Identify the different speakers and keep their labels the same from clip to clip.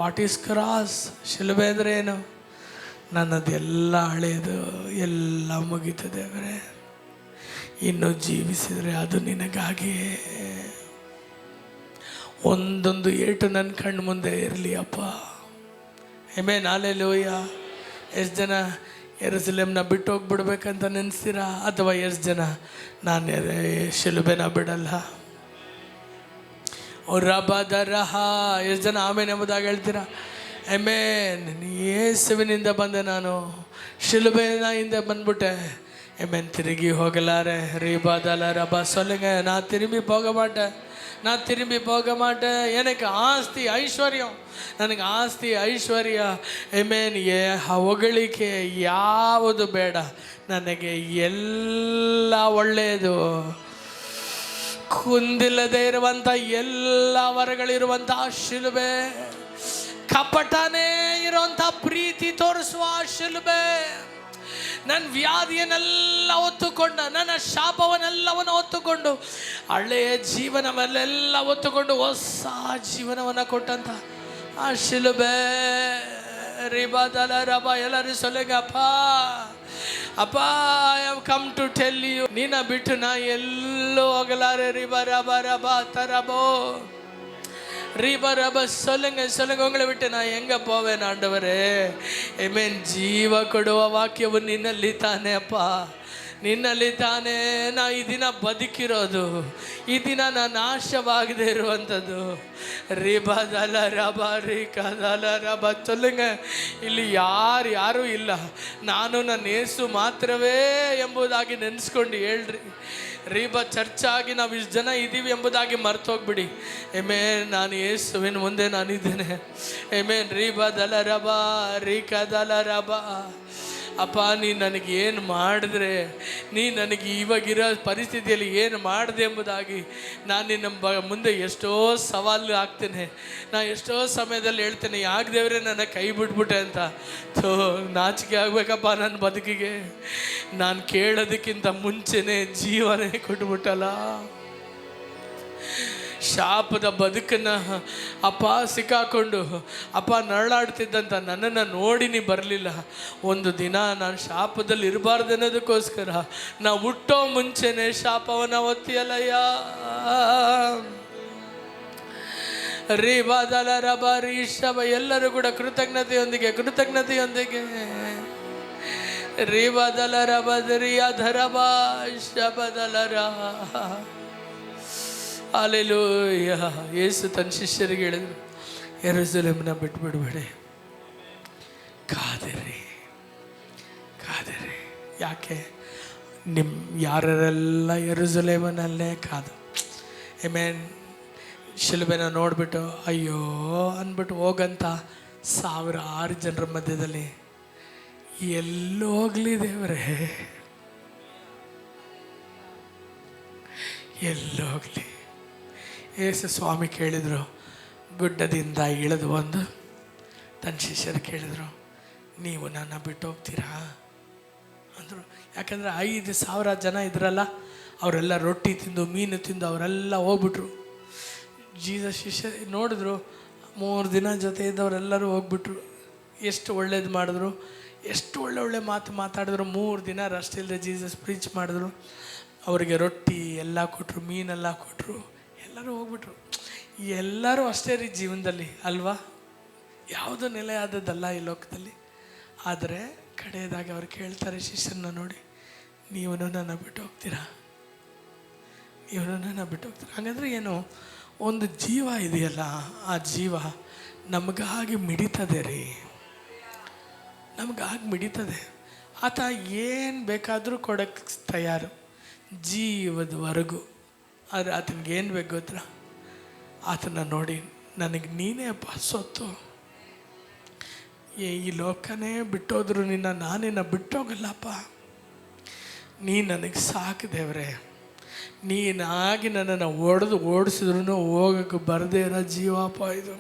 Speaker 1: What is cross? ಶಿಲುಬೆ ಅಂದರೆ ಏನು? ನನ್ನದೆಲ್ಲ ಹಳೆಯದು ಎಲ್ಲ ಮುಗೀತು ದೇವರೇ, ಇನ್ನು ಜೀವಿಸಿದರೆ ಅದು ನಿನಗಾಗಿಯೇ. ಒಂದೊಂದು ಏಟು ನನ್ನ ಕಣ್ಣು ಮುಂದೆ ಇರಲಿ ಅಪ್ಪ. Amen, hallelujah. ಎಷ್ಟು ಜನ ಯೆರೂಸಲೇಮ್ನ ಬಿಟ್ಟು ಹೋಗ್ಬಿಡ್ಬೇಕಂತ ನೆನೆಸ್ತೀರಾ? ಅಥವಾ ಎಷ್ಟು ಜನ ನಾನು ಶಿಲುಬೆನ ಬಿಡಲ್ಲ? ರಬದರಹ, ಎಷ್ಟು ಜನ ಆಮೇನ್ ಎಂಬುದಾಗಿ ಹೇಳ್ತೀರಾ? ಆಮೆನ್. ಯೇಸುವಿನಿಂದ ಬಂದೆ, ನಾನು ಶಿಲುಬೆನ ಹಿಂದೆ ಬಂದ್ಬಿಟ್ಟೆ. ಆಮೆನ್. ತಿರುಗಿ ಹೋಗಲಾರೆ. ರೀಬಾದಲ ರಬ ಸೊಲ್ಲಿಂಗ, ನಾ ತಿರುಗಿ போக மாட்டேன். எனக்கு ಆಸ್ತಿ ಐಶ್ವರ್ಯ, ನನಗೆ ಆಸ್ತಿ ಐಶ್ವರ್ಯ, ಆಮೆನ್, ಹೊಗಳಿಕೆ ಯಾವುದು ಬೇಡ. ನನಗೆ ಎಲ್ಲ ಒಳ್ಳೆಯದು, ಕುಂದಿಲ್ಲದೆ ಇರುವಂಥ ಎಲ್ಲ ವರಗಳಿರುವಂಥ ಶಿಲುಬೆ, ಕಪಟನೇ ಇರುವಂಥ ಪ್ರೀತಿ ತೋರಿಸುವ ಶಿಲುಬೆ, ನನ್ನ ವ್ಯಾಧಿಯನ್ನೆಲ್ಲ ಹೊತ್ತುಕೊಂಡ, ನನ್ನ ಶಾಪವನ್ನೆಲ್ಲವನ್ನು ಹೊತ್ತುಕೊಂಡು, ಹಳೆಯ ಜೀವನವನ್ನೆಲ್ಲ ಹೊತ್ತುಕೊಂಡು ಹೊಸ ಜೀವನವನ್ನು ಕೊಟ್ಟಂತ ಆ ಶಿಲುಬೆ. ರಿಬಾದಲ ರಬ, ಎಲ್ಲರೂ ಸೊಲೆಗಪ್ಪ ಅಪ್ಪ, I have come to tell you, ನಿನ್ನ ಬಿಟ್ಟು ನಾ ಎಲ್ಲೂ ಹೋಗಲಾರೆ. ರಿಬ ರಬ ರಬ ತರಬೋ ரீபரப சொல்லுங்க உங்களை விட்டு நான் எங்கே போவேன் ஆண்டவரே? ಆಮೆನ್. ಜೀವ ಕೊಡುವ ವಾಕ್ಯವು ನಿನ್ನಲ್ಲಿ ತಾನೇ ಅಪ್ಪ, ನಿನ್ನಲ್ಲಿ ತಾನೇ ನಾ ಈ ದಿನ ಬದುಕಿರೋದು, ಈ ದಿನ ನಾನು ನಾಶವಾಗದೆ ಇರುವಂಥದ್ದು. ರಿಬದಲ ರಬ ರಿಕದಲ ರಬ சொல்லுங்க. ಇಲ್ಲಿ ಯಾರೂ ಇಲ್ಲ, ನಾನು ನನ್ನ ಯೇಸು ಮಾತ್ರವೇ ಎಂಬುದಾಗಿ ನೆನೆಸ್ಕೊಂಡು ಹೇಳ್ರಿ. ರೀಬ ಚರ್ಚಾಗಿ ನಾವು ಇಷ್ಟು ಜನ ಇದ್ದೀವಿ ಎಂಬುದಾಗಿ ಮರ್ತೋಗ್ಬಿಡಿ. ಆಮೆನ್. ನಾನು ಯೇಸುವಿನ ಮುಂದೆ ನಾನಿದ್ದೇನೆ. ಆಮೆನ್. ರೀಬದಲ ರಬ ರಿಕದಲ ರಬ. ಅಪ್ಪ, ನೀನು ನನಗೆ ಏನು ಮಾಡಿದ್ರೆ, ನೀ ನನಗೆ ಇವಾಗಿರೋ ಪರಿಸ್ಥಿತಿಯಲ್ಲಿ ಏನು ಮಾಡಿದೆ ಎಂಬುದಾಗಿ ನಾನು ನಿನ್ನ ಮುಂದೆ ಎಷ್ಟೋ ಸವಾಲು ಹಾಕ್ತೇನೆ. ನಾನು ಎಷ್ಟೋ ಸಮಯದಲ್ಲಿ ಹೇಳ್ತೇನೆ, ಯಾಕೆ ದೇವರೇ ನನ್ನ ಕೈ ಬಿಟ್ಬಿಟ್ಟೆ ಅಂತ. ನಾಚಿಕೆ ಆಗಬೇಕಪ್ಪ ನನ್ನ ಬದುಕಿಗೆ. ನಾನು ಕೇಳೋದಕ್ಕಿಂತ ಮುಂಚೆನೇ ಜೀವನೇ ಕೊಟ್ಬಿಟ್ಟಲ್ಲ. ಶಾಪದ ಬದುಕನ್ನು ಅಪ್ಪ ಸಿಕ್ಕಾಕೊಂಡು ಅಪ್ಪ ನರಳಾಡ್ತಿದ್ದಂಥ ನನ್ನನ್ನು ನೋಡಿ ನೀ ಬರಲಿಲ್ಲ. ಒಂದು ದಿನ ನಾನು ಶಾಪದಲ್ಲಿ ಇರಬಾರ್ದು ಅನ್ನೋದಕ್ಕೋಸ್ಕರ ನಾ ಹುಟ್ಟೋ ಮುಂಚೆನೇ ಶಾಪವನ್ನು ಒತ್ತಿಯಲ್ಲಯ್ಯ. ರೀಬಾದಲ ರಬ ರೀಶಬ, ಎಲ್ಲರೂ ಕೂಡ ಕೃತಜ್ಞತೆಯೊಂದಿಗೆ ರೀಬಾದಲ ರಬದರಿಯ ಧರಬ ಶಬದಲರ. ಹಲ್ಲೆಲೂಯಾ. ಯೇಸು ತನ್ನ ಶಿಷ್ಯರಿಗೆ ಹೇಳಿದ್ರು, ಯೆರೂಸಲೇಮನ್ನ ಬಿಟ್ಬಿಡ್ಬೇಡಿ, ಕಾದಿರಿ. ಯಾಕೆ? ಯಾರೆಲ್ಲ ಯೆರೂಸಲೇಮನಲ್ಲೇ ಕಾದು, ಆಮೆನ್, ಶಿಲುಬೆನ ನೋಡಿಬಿಟ್ಟು ಅಯ್ಯೋ ಅಂದ್ಬಿಟ್ಟು ಹೋಗಂತ 1000 ಜನರ ಮಧ್ಯದಲ್ಲಿ ಎಲ್ಲೋಗ್ಲಿ ದೇವರೇ, ಎಲ್ಲೋಗ್ಲಿ? ಯೇಸು ಸ್ವಾಮಿ ಕೇಳಿದರು, ಗುಡ್ಡದಿಂದ ಇಳಿದು ಬಂದು ತನ್ನ ಶಿಷ್ಯರು ಕೇಳಿದರು, ನೀವು ನನ್ನ ಬಿಟ್ಟು ಹೋಗ್ತೀರಾ ಅಂದರು. ಯಾಕಂದರೆ 5,000 ಜನ ಇದ್ರಲ್ಲ, ಅವರೆಲ್ಲ ರೊಟ್ಟಿ ತಿಂದು ಮೀನು ತಿಂದು ಅವರೆಲ್ಲ ಹೋಗ್ಬಿಟ್ರು. ಜೀಸಸ್ ಶಿಷ್ಯರು ನೋಡಿದ್ರು, 3 ದಿನ ಜೊತೆ ಇದ್ದವರೆಲ್ಲರೂ ಹೋಗ್ಬಿಟ್ರು. ಎಷ್ಟು ಒಳ್ಳೇದು ಮಾಡಿದ್ರು, ಎಷ್ಟು ಒಳ್ಳೆ ಮಾತಾಡಿದ್ರು. 3 ದಿನ ರೆಸ್ಟ್ ಇಲ್ಲದೆ ಜೀಸಸ್ ಪ್ರೀಚ್ ಮಾಡಿದ್ರು. ಅವರಿಗೆ ರೊಟ್ಟಿ ಎಲ್ಲ ಕೊಟ್ಟರು, ಮೀನೆಲ್ಲ ಕೊಟ್ಟರು, ಎಲ್ಲರೂ ಹೋಗ್ಬಿಟ್ರು. ಎಲ್ಲರೂ ಅಷ್ಟೇ ರೀ ಜೀವನದಲ್ಲಿ ಅಲ್ವಾ? ಯಾವುದೂ ನೆಲೆ ಆದದ್ದಲ್ಲ ಈ ಲೋಕದಲ್ಲಿ. ಆದರೆ ಕಡೆಯದಾಗಿ ಅವ್ರು ಕೇಳ್ತಾರೆ ಶಿಷ್ಯರನ್ನ ನೋಡಿ, ನೀವು ನನ್ನ ಬಿಟ್ಟು ಹೋಗ್ತೀರಾ? ಹಾಗಾದರೆ ಏನು? ಒಂದು ಜೀವ ಇದೆಯಲ್ಲ, ಆ ಜೀವ ನಮಗಾಗಿ ಮಿಡಿತದೆ ರೀ, ನಮಗಾಗಿ ಮಿಡಿತದೆ. ಆತ ಏನು ಬೇಕಾದರೂ ಕೊಡೋಕ್ಕೆ ತಯಾರು ಜೀವದವರೆಗೂ. ಆದರೆ ಆತನಿಗೆ ಏನು ಬೇಕು ಗೊತ್ತಾ? ಆತನ ನೋಡಿ, ನನಗೆ ನೀನೇ ಅಪ್ಪ ಸೊತ್ತು, ಈ ಲೋಕನೇ ಬಿಟ್ಟೋದ್ರು ನಾನಿನ್ನ ಬಿಟ್ಟೋಗಲ್ಲಪ್ಪ, ನೀ ನನಗೆ ಸಾಕು ದೇವರೇ, ನೀನಾಗಿ ನನ್ನನ್ನು ಓಡಿಸಿದ್ರು ಹೋಗಕ್ಕೆ ಬರದೇ ಇರೋ ಜೀವಪ್ಪ ಇದು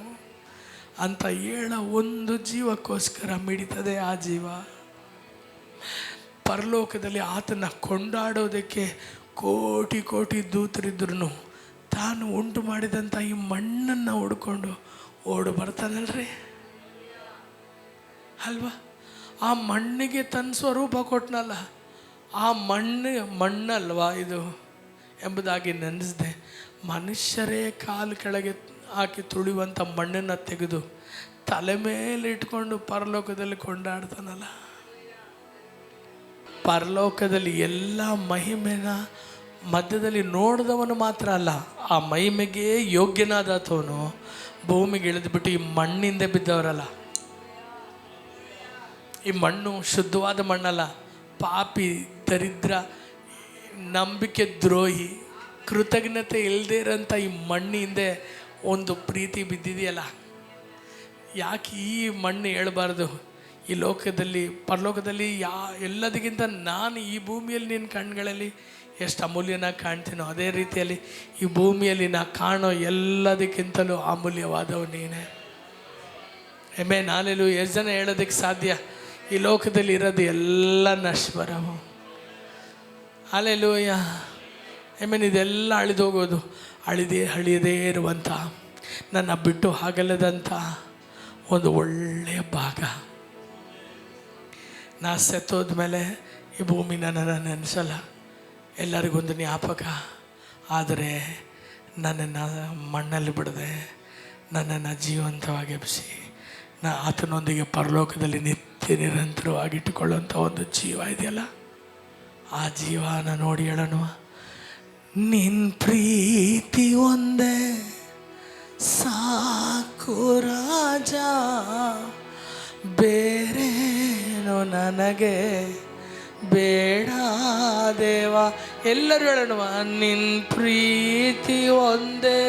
Speaker 1: ಅಂತ ಹೇಳೋ ಒಂದು ಜೀವಕ್ಕೋಸ್ಕರ ಮಿಡಿತದೆ ಆ ಜೀವ. ಪರಲೋಕದಲ್ಲಿ ಆತನ ಕೊಂಡಾಡೋದಕ್ಕೆ ಕೋಟಿ ದೂತರಿದ್ರು ತಾನು ಉಂಟು ಮಾಡಿದಂಥ ಈ ಮಣ್ಣನ್ನು ಹುಡ್ಕೊಂಡು ಓಡು ಬರ್ತಾನಲ್ರಿ. ಅಲ್ವಾ? ಆ ಮಣ್ಣಿಗೆ ತನ್ನ ಸ್ವರೂಪ ಕೊಟ್ಟನಲ್ಲ, ಆ ಮಣ್ಣಲ್ವಾ ಇದು ಎಂಬುದಾಗಿ ನೆನೆಸಿದೆ. ಮನುಷ್ಯರೇ ಕಾಲು ಕೆಳಗೆ ಹಾಕಿ ತುಳಿಯುವಂಥ ಮಣ್ಣನ್ನು ತೆಗೆದು ತಲೆ ಮೇಲೆ ಇಟ್ಕೊಂಡು ಪರಲೋಕದಲ್ಲಿ ಕೊಂಡಾಡ್ತಾನಲ್ಲ. ಪರಲೋಕದಲ್ಲಿ ಎಲ್ಲ ಮಹಿಮೆನ ಮಧ್ಯದಲ್ಲಿ ನೋಡಿದವನು ಮಾತ್ರ ಅಲ್ಲ, ಆ ಮಹಿಮೆಗೆ ಯೋಗ್ಯನಾದವನು ಭೂಮಿಗೆ ಇಳಿದುಬಿಟ್ಟು ಈ ಮಣ್ಣಿಂದ ಬಿದ್ದವರಲ್ಲ. ಈ ಮಣ್ಣು ಶುದ್ಧವಾದ ಮಣ್ಣಲ್ಲ. ಪಾಪಿ, ದರಿದ್ರ, ನಂಬಿಕೆ ದ್ರೋಹಿ, ಕೃತಜ್ಞತೆ ಇಲ್ಲದೇ ಇರೋಂಥ ಈ ಮಣ್ಣಿಂದ ಒಂದು ಪ್ರೀತಿ ಬಿದ್ದಿದೆಯಲ್ಲ. ಯಾಕೆ ಈ ಮಣ್ಣು ಹೇಳಬಾರ್ದು? ಈ ಲೋಕದಲ್ಲಿ, ಪರಲೋಕದಲ್ಲಿ ಎಲ್ಲದಕ್ಕಿಂತ ನಾನು ಈ ಭೂಮಿಯಲ್ಲಿ ನಿನ್ನ ಕಣ್ಗಳಲ್ಲಿ ಎಷ್ಟು ಅಮೂಲ್ಯನಾಗಿ ಕಾಣ್ತೀನೋ, ಅದೇ ರೀತಿಯಲ್ಲಿ ಈ ಭೂಮಿಯಲ್ಲಿ ನಾ ಕಾಣೋ ಎಲ್ಲದಕ್ಕಿಂತಲೂ ಅಮೂಲ್ಯವಾದವು ನೀನೇ. Amen, hallelujah. ಎಷ್ಟು ಜನ ಹೇಳೋದಕ್ಕೆ ಸಾಧ್ಯ? ಈ ಲೋಕದಲ್ಲಿ ಇರೋದು ಎಲ್ಲ ನಶ್ವರವು. Hallelujah, amen. ಇದೆಲ್ಲ ಅಳಿದೋಗೋದು. ಅಳಿಯದೇ ಇರುವಂಥ, ನನ್ನ ಬಿಟ್ಟು ಆಗಲ್ಲದಂಥ ಒಂದು ಒಳ್ಳೆಯ ಭಾಗ. ನಾ ಸತ್ತೋದ ಮೇಲೆ ಈ ಭೂಮಿ ನನ್ನನ್ನು ನೆನೆಸಲ್ಲ, ಎಲ್ಲರಿಗೊಂದು ಜ್ಞಾಪಕ. ಆದರೆ ನನ್ನನ್ನು ಮಣ್ಣಲ್ಲಿ ಬಿಡದೆ ನನ್ನನ್ನು ಜೀವಂತವಾಗಿ ಎಬ್ಬಿಸಿ ಆತನೊಂದಿಗೆ ಪರಲೋಕದಲ್ಲಿ ನಿತ್ಯ ನಿರಂತರವಾಗಿಟ್ಟುಕೊಳ್ಳುವಂಥ ಒಂದು ಜೀವ ಇದೆಯಲ್ಲ, ಆ ಜೀವನ ನೋಡಿ ಹೇಳೋಣ, ನಿನ್ನ ಪ್ರೀತಿ ಒಂದೇ ಸಾಕು ರಾಜ, ಬೇರೇನು ನನಗೆ ಬೇಡ ದೇವ. ಎಲ್ಲರೂ ಹೇಳೋಣ, ನಿನ್ನ ಪ್ರೀತಿ ಒಂದೇ.